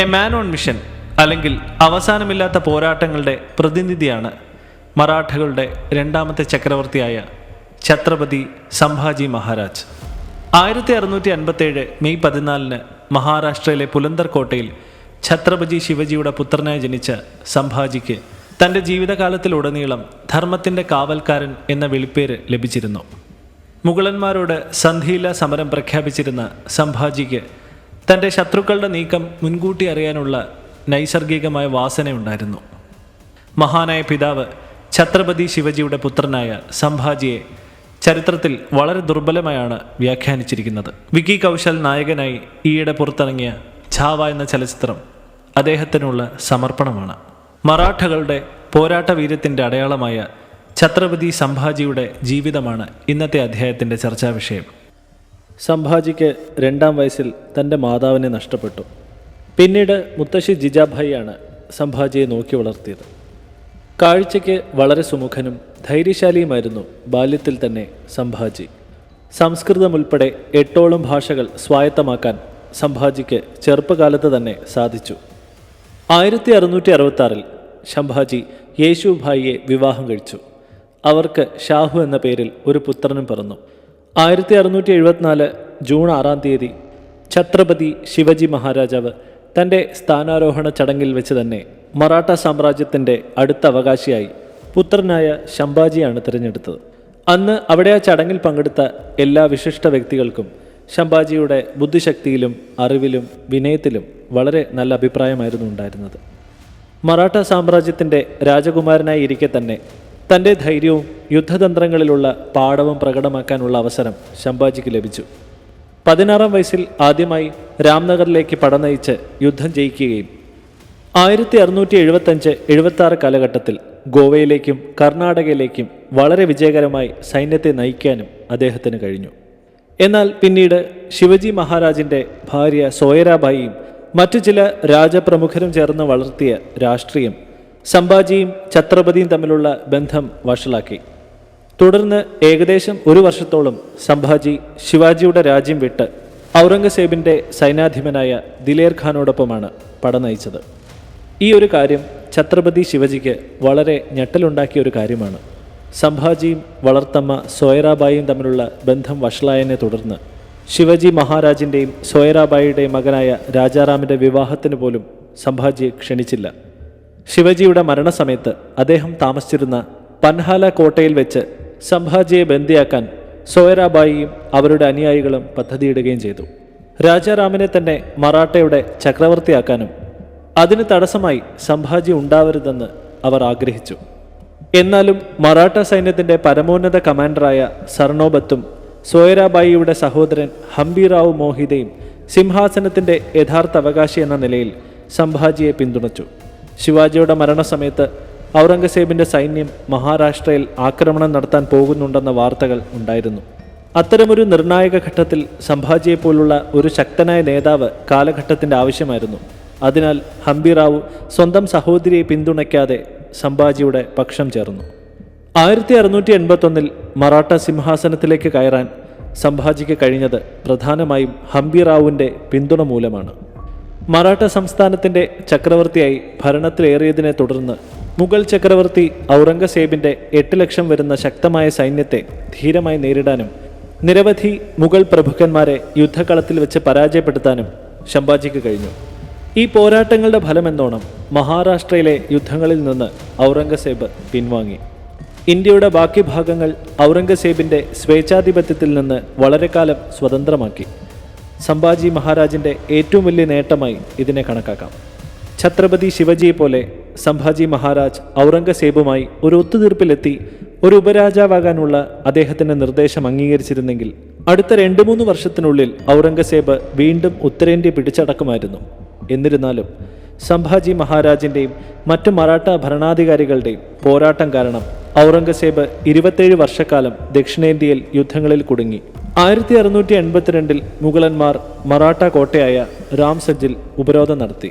A man on mission അല്ലെങ്കിൽ അവസാനമില്ലാത്ത പോരാട്ടങ്ങളുടെ പ്രതിനിധിയാണ് മറാഠകളുടെ രണ്ടാമത്തെ ചക്രവർത്തിയായ ഛത്രപതി സംഭാജി മഹാരാജ്. 1657 മെയ് 14 മഹാരാഷ്ട്രയിലെ പുലന്ദർ കോട്ടയിൽ ഛത്രപതി ശിവജിയുടെ പുത്രനായി ജനിച്ച സംഭാജിക്ക് തൻ്റെ ജീവിതകാലത്തിലുടനീളം ധർമ്മത്തിൻ്റെ കാവൽക്കാരൻ എന്ന വിളിപ്പേര് ലഭിച്ചിരുന്നു. മുഗളന്മാരോട് സന്ധിയില്ലാ സമരം പ്രഖ്യാപിച്ചിരുന്ന സംഭാജിക്ക് തൻ്റെ ശത്രുക്കളുടെ നീക്കം മുൻകൂട്ടി അറിയാനുള്ള നൈസർഗികമായ വാസനയുണ്ടായിരുന്നു. മഹാനായ പിതാവ് ഛത്രപതി ശിവജിയുടെ പുത്രനായ സംഭാജിയെ ചരിത്രത്തിൽ വളരെ ദുർബലമായാണ് വ്യാഖ്യാനിച്ചിരിക്കുന്നത്. വിക്കി കൗശൽ നായകനായി ഈയിടെ പുറത്തിറങ്ങിയ ഛാവ എന്ന ചലച്ചിത്രം അദ്ദേഹത്തിനുള്ള സമർപ്പണമാണ്. മറാഠകളുടെ പോരാട്ട വീര്യത്തിൻ്റെ അടയാളമായ ഛത്രപതി സംഭാജിയുടെ ജീവിതമാണ് ഇന്നത്തെ അധ്യായത്തിൻ്റെ ചർച്ചാ വിഷയം. സംഭാജിക്ക് 2-ാം വയസ്സിൽ തൻ്റെ മാതാവിനെ നഷ്ടപ്പെട്ടു. പിന്നീട് മുത്തശ്ശി ജിജാഭായിയാണ് സംഭാജിയെ നോക്കി വളർത്തിയത്. കാഴ്ചയ്ക്ക് വളരെ സുമുഖനും ധൈര്യശാലിയുമായിരുന്നു ബാല്യത്തിൽ തന്നെ സംഭാജി. സംസ്കൃതം ഉൾപ്പെടെ 8ഓളം ഭാഷകൾ സ്വായത്തമാക്കാൻ സംഭാജിക്ക് ചെറുപ്പകാലത്ത് തന്നെ സാധിച്ചു. 1666 സംഭാജി യേശുഭായിയെ വിവാഹം കഴിച്ചു. അവർക്ക് ഷാഹു എന്ന പേരിൽ ഒരു പുത്രനും പിറന്നു. 1674 ജൂൺ 6 ഛത്രപതി ശിവജി മഹാരാജാവ് തൻ്റെ സ്ഥാനാരോഹണ ചടങ്ങിൽ വെച്ച് തന്നെ മറാഠ സാമ്രാജ്യത്തിൻ്റെ അടുത്ത അവകാശിയായി പുത്രനായ ശംഭാജിയാണ് തിരഞ്ഞെടുത്തത്. അന്ന് അവിടെ ആ ചടങ്ങിൽ പങ്കെടുത്ത എല്ലാ വിശിഷ്ട വ്യക്തികൾക്കും ശംഭാജിയുടെ ബുദ്ധിശക്തിയിലും അറിവിലും വിനയത്തിലും വളരെ നല്ല അഭിപ്രായമായിരുന്നു ഉണ്ടായിരുന്നത്. മറാഠ സാമ്രാജ്യത്തിൻ്റെ രാജകുമാരനായി ഇരിക്കെ തന്നെ തൻ്റെ ധൈര്യവും യുദ്ധതന്ത്രങ്ങളിലുള്ള പാടവും പ്രകടമാക്കാനുള്ള അവസരം ശംഭാജിക്ക് ലഭിച്ചു. 16-ാം വയസ്സിൽ ആദ്യമായി രാംനഗറിലേക്ക് പടനയിച്ച് യുദ്ധം ജയിക്കുകയും 1675-76 കാലഘട്ടത്തിൽ ഗോവയിലേക്കും കർണാടകയിലേക്കും വളരെ വിജയകരമായി സൈന്യത്തെ നയിക്കാനും അദ്ദേഹത്തിന് കഴിഞ്ഞു. എന്നാൽ പിന്നീട് ശിവജി മഹാരാജിൻ്റെ ഭാര്യ സോയരാബായിയും മറ്റു ചില രാജപ്രമുഖരും ചേർന്ന് വളർത്തിയ രാഷ്ട്രീയം സംഭാജിയും ഛത്രപതിയും തമ്മിലുള്ള ബന്ധം വഷളാക്കി. തുടർന്ന് ഏകദേശം 1 വർഷത്തോളം സംഭാജി ശിവാജിയുടെ രാജ്യം വിട്ട് ഔറംഗസേബിൻ്റെ സൈനാധിപനായ ദിലേർ ഖാനോടൊപ്പമാണ് പടനയിച്ചത്. ഈ ഒരു കാര്യം ഛത്രപതി ശിവജിക്ക് വളരെ ഞെട്ടലുണ്ടാക്കിയ ഒരു കാര്യമാണ്. സംഭാജിയും വളർത്തമ്മ സോയരാബായിയും തമ്മിലുള്ള ബന്ധം വഷളായതിനെ തുടർന്ന് ശിവജി മഹാരാജിൻ്റെയും സോയരാബായിയുടെയും മകനായ രാജാറാമിൻ്റെ വിവാഹത്തിന് പോലും സംഭാജിയെ ക്ഷണിച്ചില്ല. ശിവജിയുടെ മരണസമയത്ത് അദ്ദേഹം താമസിച്ചിരുന്ന പൻഹാല കോട്ടയിൽ വെച്ച് സംഭാജിയെ ബന്ദിയാക്കാൻ സോയരാബായിയും അവരുടെ അനുയായികളും പദ്ധതിയിടുകയും ചെയ്തു. രാജാറാമിനെ തന്നെ മറാഠയുടെ ചക്രവർത്തിയാക്കാനും അതിന് തടസ്സമായി സംഭാജി ഉണ്ടാവരുതെന്ന് അവർ ആഗ്രഹിച്ചു. എന്നാലും മറാഠ സൈന്യത്തിൻ്റെ പരമോന്നത കമാൻഡറായ സർണോബത്തും സോയരാബായിയുടെ സഹോദരൻ ഹംബിറാവു മോഹിതയും സിംഹാസനത്തിൻ്റെ യഥാർത്ഥ അവകാശി എന്ന നിലയിൽ സംഭാജിയെ പിന്തുണച്ചു. ശിവാജിയുടെ മരണസമയത്ത് ഔറംഗസേബിൻ്റെ സൈന്യം മഹാരാഷ്ട്രയിൽ ആക്രമണം നടത്താൻ പോകുന്നുണ്ടെന്ന വാർത്തകൾ ഉണ്ടായിരുന്നു. അത്തരമൊരു നിർണായക ഘട്ടത്തിൽ സംഭാജിയെപ്പോലുള്ള ഒരു ശക്തനായ നേതാവ് കാലഘട്ടത്തിൻ്റെ ആവശ്യമായിരുന്നു. അതിനാൽ ഹംബിറാവു സ്വന്തം സഹോദരിയെ പിന്തുണയ്ക്കാതെ സംഭാജിയുടെ പക്ഷം ചേർന്നു. 1681 മറാഠ സിംഹാസനത്തിലേക്ക് കയറാൻ സംഭാജിക്ക് കഴിഞ്ഞത് പ്രധാനമായും ഹംബിറാവുവിൻ്റെ പിന്തുണ മൂലമാണ്. മറാഠ സംസ്ഥാനത്തിൻ്റെ ചക്രവർത്തിയായി ഭരണത്തിലേറിയതിനെ തുടർന്ന് മുഗൾ ചക്രവർത്തി ഔറംഗസേബിൻ്റെ 8 ലക്ഷം വരുന്ന ശക്തമായ സൈന്യത്തെ ധീരമായി നേരിടാനും നിരവധി മുഗൾ പ്രഭുക്കന്മാരെ യുദ്ധകളത്തിൽ വെച്ച് പരാജയപ്പെടുത്താനും സംഭാജിക്ക് കഴിഞ്ഞു. ഈ പോരാട്ടങ്ങളുടെ ഫലമെന്നോണം മഹാരാഷ്ട്രയിലെ യുദ്ധങ്ങളിൽ നിന്ന് ഔറംഗസേബ് പിൻവാങ്ങി. ഇന്ത്യയുടെ ബാക്കി ഭാഗങ്ങൾ ഔറംഗസേബിൻ്റെ സ്വേച്ഛാധിപത്യത്തിൽ നിന്ന് വളരെ കാലം സ്വതന്ത്രമാക്കി. സംഭാജി മഹാരാജിൻ്റെ ഏറ്റവും വലിയ നേട്ടമായി ഇതിനെ കണക്കാക്കാം. ഛത്രപതി ശിവജിയെ പോലെ സംഭാജി മഹാരാജ് ഔറംഗസേബുമായി ഒരു ഒത്തുതീർപ്പിലെത്തി ഒരു ഉപരാജാവാകാനുള്ള അദ്ദേഹത്തിൻ്റെ നിർദ്ദേശം അംഗീകരിച്ചിരുന്നെങ്കിൽ അടുത്ത 2-3 വർഷത്തിനുള്ളിൽ ഔറംഗസേബ് വീണ്ടും ഉത്തരേന്ത്യ പിടിച്ചടക്കുമായിരുന്നു. എന്നിരുന്നാലും സംഭാജി മഹാരാജിൻ്റെയും മറ്റു മറാഠ ഭരണാധികാരികളുടെയും പോരാട്ടം കാരണം ഔറംഗസേബ് 27 വർഷക്കാലം ദക്ഷിണേന്ത്യയിൽ യുദ്ധങ്ങളിൽ കുടുങ്ങി. 1682 മുഗളന്മാർ മറാഠ കോട്ടയായ രാംസജ്ജിൽ ഉപരോധം നടത്തി.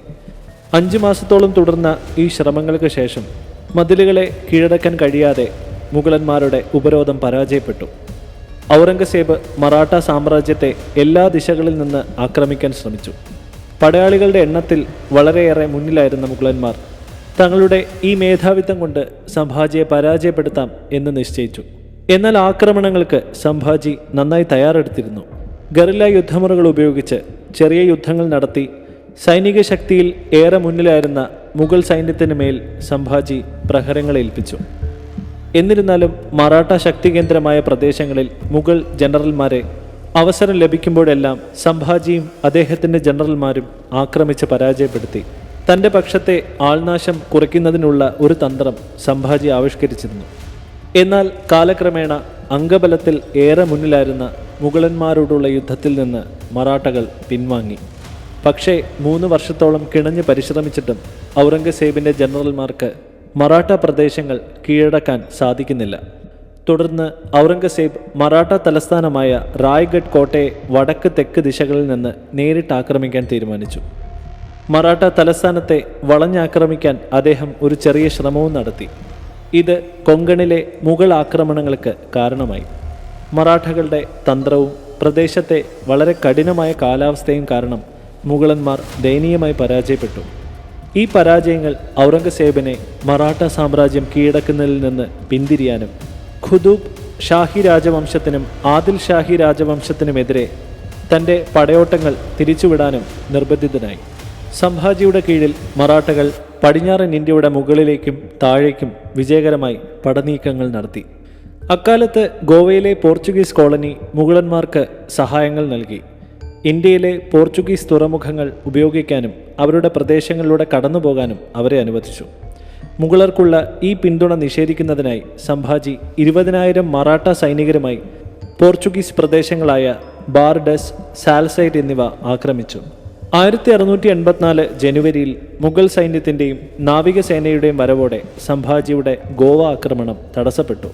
5 മാസത്തോളം തുടർന്ന ഈ ശ്രമങ്ങൾക്ക് ശേഷം മതിലുകളെ കീഴടക്കാൻ കഴിയാതെ മുഗളന്മാരുടെ ഉപരോധം പരാജയപ്പെട്ടു. ഔറംഗസേബ് മറാഠ സാമ്രാജ്യത്തെ എല്ലാ ദിശകളിൽ നിന്ന് ആക്രമിക്കാൻ ശ്രമിച്ചു. പടയാളികളുടെ എണ്ണത്തിൽ വളരെയേറെ മുന്നിലായിരുന്ന മുഗളന്മാർ തങ്ങളുടെ ഈ മേധാവിത്വം കൊണ്ട് സംഭാജിയെ പരാജയപ്പെടുത്താം എന്ന് നിശ്ചയിച്ചു. എന്നാൽ ആക്രമണങ്ങൾക്ക് സംഭാജി നന്നായി തയ്യാറെടുത്തിരുന്നു. ഗറില്ല യുദ്ധമുറകൾ ഉപയോഗിച്ച് ചെറിയ യുദ്ധങ്ങൾ നടത്തി സൈനിക ശക്തിയിൽ ഏറെ മുന്നിലായിരുന്ന മുഗൾ സൈന്യത്തിന് മേൽ സംഭാജി പ്രഹരങ്ങളേൽപ്പിച്ചു. എന്നിരുന്നാലും മറാഠ ശക്തി കേന്ദ്രമായ പ്രദേശങ്ങളിൽ മുഗൾ ജനറൽമാരെ അവസരം ലഭിക്കുമ്പോഴെല്ലാം സംഭാജിയും അദ്ദേഹത്തിൻ്റെ ജനറൽമാരും ആക്രമിച്ച് പരാജയപ്പെടുത്തി. തൻ്റെ പക്ഷത്തെ ആൾനാശം കുറയ്ക്കുന്നതിനുള്ള ഒരു തന്ത്രം സംഭാജി ആവിഷ്കരിച്ചിരുന്നു. എന്നാൽ കാലക്രമേണ അംഗബലത്തിൽ ഏറെ മുന്നിലായിരുന്ന മുഗളന്മാരോടുള്ള യുദ്ധത്തിൽ നിന്ന് മറാഠകൾ പിൻവാങ്ങി. പക്ഷേ 3 വർഷത്തോളം കിണഞ്ഞ് പരിശ്രമിച്ചിട്ടും ഔറംഗസേബിൻ്റെ ജനറൽമാർക്ക് മറാഠ പ്രദേശങ്ങൾ കീഴടക്കാൻ സാധിക്കുന്നില്ല. തുടർന്ന് ഔറംഗസേബ് മറാഠ തലസ്ഥാനമായ റായ്ഗഡ് കോട്ടയെ വടക്ക് തെക്ക് ദിശകളിൽ നിന്ന് നേരിട്ട് ആക്രമിക്കാൻ തീരുമാനിച്ചു. മറാഠ തലസ്ഥാനത്തെ വളഞ്ഞാക്രമിക്കാൻ അദ്ദേഹം ഒരു ചെറിയ ശ്രമവും നടത്തി. ഇത് കൊങ്കണിലെ മുഗൾ ആക്രമണങ്ങൾക്ക് കാരണമായി. മറാഠകളുടെ തന്ത്രവും പ്രദേശത്തെ വളരെ കഠിനമായ കാലാവസ്ഥയും കാരണം മുഗളന്മാർ ദയനീയമായി പരാജയപ്പെട്ടു. ഈ പരാജയങ്ങൾ ഔറംഗസേബിനെ മറാഠ സാമ്രാജ്യം കീഴടക്കുന്നതിൽ നിന്ന് പിന്തിരിയാനും ഖുദൂബ് ഷാഹി രാജവംശത്തിനും ആദിൽ ഷാഹി രാജവംശത്തിനുമെതിരെ തൻ്റെ പടയോട്ടങ്ങൾ തിരിച്ചുവിടാനും നിർബന്ധിതനായി. സംഭാജിയുടെ കീഴിൽ മറാഠകൾ പടിഞ്ഞാറൻ ഇന്ത്യയുടെ മുകളിലേക്കും താഴേക്കും വിജയകരമായി പടനീക്കങ്ങൾ നടത്തി. അക്കാലത്ത് ഗോവയിലെ പോർച്ചുഗീസ് കോളനി മുഗളന്മാർക്ക് സഹായങ്ങൾ നൽകി. ഇന്ത്യയിലെ പോർച്ചുഗീസ് തുറമുഖങ്ങൾ ഉപയോഗിക്കാനും അവരുടെ പ്രദേശങ്ങളിലൂടെ കടന്നുപോകാനും അവരെ അനുവദിച്ചു. മുഗളർക്കുള്ള ഈ പിന്തുണ നിഷേധിക്കുന്നതിനായി സംഭാജി 20,000 മറാഠ സൈനികരുമായി പോർച്ചുഗീസ് പ്രദേശങ്ങളായ ബാർഡസ്, സാൽസൈറ്റ് എന്നിവ ആക്രമിച്ചു. 1684 ജനുവരിയിൽ മുഗൾ സൈന്യത്തിൻ്റെയും നാവികസേനയുടെയും വരവോടെ സംഭാജിയുടെ ഗോവ ആക്രമണം തടസ്സപ്പെട്ടു.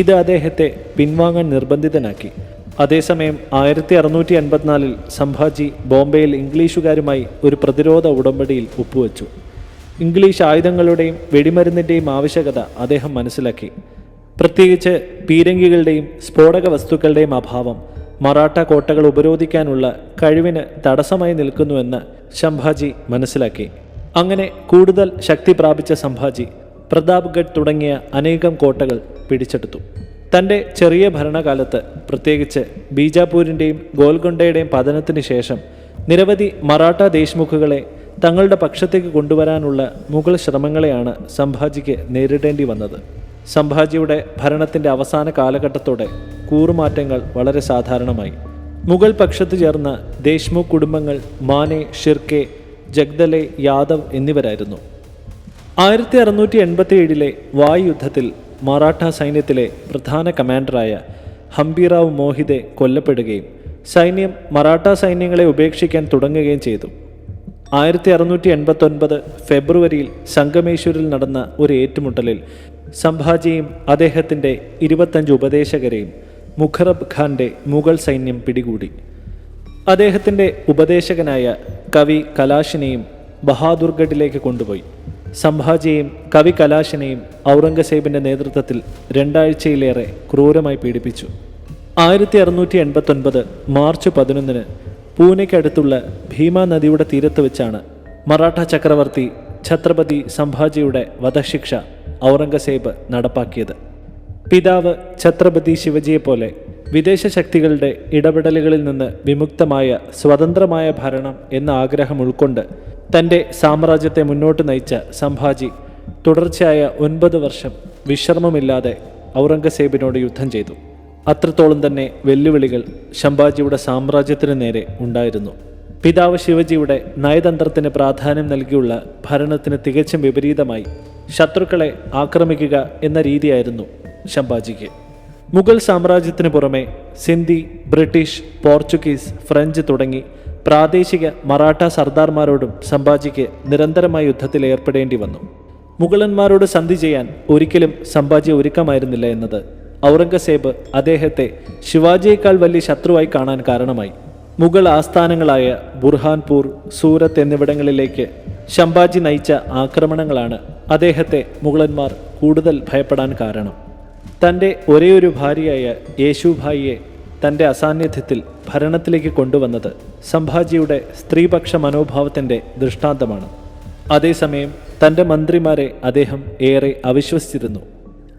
ഇത് അദ്ദേഹത്തെ പിൻവാങ്ങാൻ നിർബന്ധിതനാക്കി. അതേസമയം 1684 സംഭാജി ബോംബെയിൽ ഇംഗ്ലീഷുകാരുമായി ഒരു പ്രതിരോധ ഉടമ്പടിയിൽ ഒപ്പുവെച്ചു. ഇംഗ്ലീഷ് ആയുധങ്ങളുടെയും വെടിമരുന്നിൻ്റെയും ആവശ്യകത അദ്ദേഹം മനസ്സിലാക്കി. പ്രത്യേകിച്ച് പീരങ്കികളുടെയും സ്ഫോടക വസ്തുക്കളുടെയും അഭാവം മറാഠ കോട്ടകൾ ഉപരോധിക്കാനുള്ള കഴിവിന് തടസ്സമായി നിൽക്കുന്നുവെന്ന് സംഭാജി മനസ്സിലാക്കി. അങ്ങനെ കൂടുതൽ ശക്തി പ്രാപിച്ച സംഭാജി പ്രതാപ്ഗഡ് തുടങ്ങിയ അനേകം കോട്ടകൾ പിടിച്ചെടുത്തു. തൻ്റെ ചെറിയ ഭരണകാലത്ത് പ്രത്യേകിച്ച് ബീജാപൂരിൻ്റെയും ഗോൽക്കൊണ്ടയുടെയും പതനത്തിന് ശേഷം നിരവധി മറാഠ ദേശ്മുഖുകളെ തങ്ങളുടെ പക്ഷത്തേക്ക് കൊണ്ടുവരാനുള്ള മുഗൾ ശ്രമങ്ങളെയാണ് സംഭാജിക്ക് നേരിടേണ്ടി വന്നത്. സംഭാജിയുടെ ഭരണത്തിൻ്റെ അവസാന കാലഘട്ടത്തോടെ കൂറുമാറ്റങ്ങൾ വളരെ സാധാരണമായി. മുഗൾ പക്ഷത്ത് ചേർന്ന ദേശ്മുഖ് കുടുംബങ്ങൾ മാനെ, ഷിർക്കെ, ജഗ്ദലെ, യാദവ് എന്നിവരായിരുന്നു. 1687 വായ് യുദ്ധത്തിൽ മറാഠ സൈന്യത്തിലെ പ്രധാന കമാൻഡറായ ഹംബിറാവ് മോഹിതെ കൊല്ലപ്പെടുകയും സൈന്യം മറാഠ സൈന്യങ്ങളെ ഉപേക്ഷിക്കാൻ തുടങ്ങുകയും ചെയ്തു. 1689 ഫെബ്രുവരിയിൽ സംഗമേശ്വരിൽ നടന്ന ഒരു ഏറ്റുമുട്ടലിൽ സംഭാജിയും അദ്ദേഹത്തിൻ്റെ 25 ഉപദേശകരെയും മുഖറബ് ഖാൻ്റെ മുഗൾ സൈന്യം പിടികൂടി. അദ്ദേഹത്തിൻ്റെ ഉപദേശകനായ കവി കലാഷിനെയും ബഹാദുർഗഡിലേക്ക് കൊണ്ടുപോയി. സംഭാജിയെയും കവി കലാഷിനെയും ഔറംഗസേബിൻ്റെ നേതൃത്വത്തിൽ 2 ആഴ്ചയിലേറെ ക്രൂരമായി പീഡിപ്പിച്ചു. 1689 മാർച്ച് 11 പൂനെക്കടുത്തുള്ള ഭീമ നദിയുടെ തീരത്ത് വെച്ചാണ് മറാഠ ചക്രവർത്തി ഛത്രപതി സംഭാജിയുടെ വധശിക്ഷ ഔറംഗസേബ് നടപ്പാക്കിയത്. പിതാവ് ഛത്രപതി ശിവജിയെപ്പോലെ വിദേശ ശക്തികളുടെ ഇടപെടലുകളിൽ നിന്ന് വിമുക്തമായ സ്വതന്ത്രമായ ഭരണം എന്ന ആഗ്രഹം ഉൾക്കൊണ്ട് തൻ്റെ സാമ്രാജ്യത്തെ മുന്നോട്ട് നയിച്ച സംഭാജി തുടർച്ചയായ 9 വർഷം വിശ്രമമില്ലാതെ ഔറംഗസേബിനോട് യുദ്ധം ചെയ്തു. അത്രത്തോളം തന്നെ വെല്ലുവിളികൾ സംഭാജിയുടെ സാമ്രാജ്യത്തിന് നേരെ ഉണ്ടായിരുന്നു. പിതാവ് ശിവജിയുടെ നയതന്ത്രത്തിന് പ്രാധാന്യം നൽകിയുള്ള ഭരണത്തിന് തികച്ചും വിപരീതമായി ശത്രുക്കളെ ആക്രമിക്കുക എന്ന രീതിയായിരുന്നു സംഭാജിക്ക്. മുഗൾ സാമ്രാജ്യത്തിന് പുറമെ സിന്ധി, ബ്രിട്ടീഷ്, പോർച്ചുഗീസ്, ഫ്രഞ്ച് തുടങ്ങി പ്രാദേശിക മറാഠ സർദാർമാരോടും സംഭാജിക്ക് നിരന്തരമായ യുദ്ധത്തിൽ ഏർപ്പെടേണ്ടി വന്നു. മുഗളന്മാരോട് സന്ധി ചെയ്യാൻ ഒരിക്കലും സംഭാജി ഒരുക്കമായിരുന്നില്ല എന്നത് ഔറംഗസേബ് അദ്ദേഹത്തെ ശിവാജിയേക്കാൾ വലിയ ശത്രുവായി കാണാൻ കാരണമായി. മുഗൾ ആസ്ഥാനങ്ങളായ ബുർഹാൻപൂർ, സൂറത്ത് എന്നിവിടങ്ങളിലേക്ക് സംഭാജി നയിച്ച ആക്രമണങ്ങളാണ് അദ്ദേഹത്തെ മുഗളന്മാർ കൂടുതൽ ഭയപ്പെടാൻ കാരണം. തൻ്റെ ഒരേയൊരു ഭാര്യയായ യേശുഭായിയെ തൻ്റെ അസാന്നിധ്യത്തിൽ ഭരണത്തിലേക്ക് കൊണ്ടുവന്നത് സംഭാജിയുടെ സ്ത്രീപക്ഷ മനോഭാവത്തിൻ്റെ ദൃഷ്ടാന്തമാണ്. അതേസമയം തൻ്റെ മന്ത്രിമാരെ അദ്ദേഹം ഏറെ അവിശ്വസിച്ചിരുന്നു.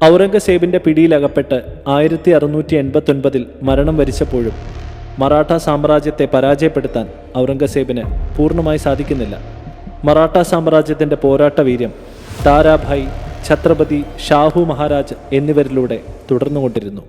ഔറംഗസേബിൻ്റെ പിടിയിലകപ്പെട്ട് 1689 മരണം വരിച്ചപ്പോഴും മറാഠ സാമ്രാജ്യത്തെ പരാജയപ്പെടുത്താൻ ഔറംഗസേബിന് പൂർണ്ണമായി സാധിക്കുന്നില്ല. മറാഠ സാമ്രാജ്യത്തിൻ്റെ പോരാട്ട വീര്യം താരാഭായ്, ഛത്രപതി ഷാഹു മഹാരാജ് എന്നിവരിലൂടെ തുടർന്നുകൊണ്ടിരുന്നു.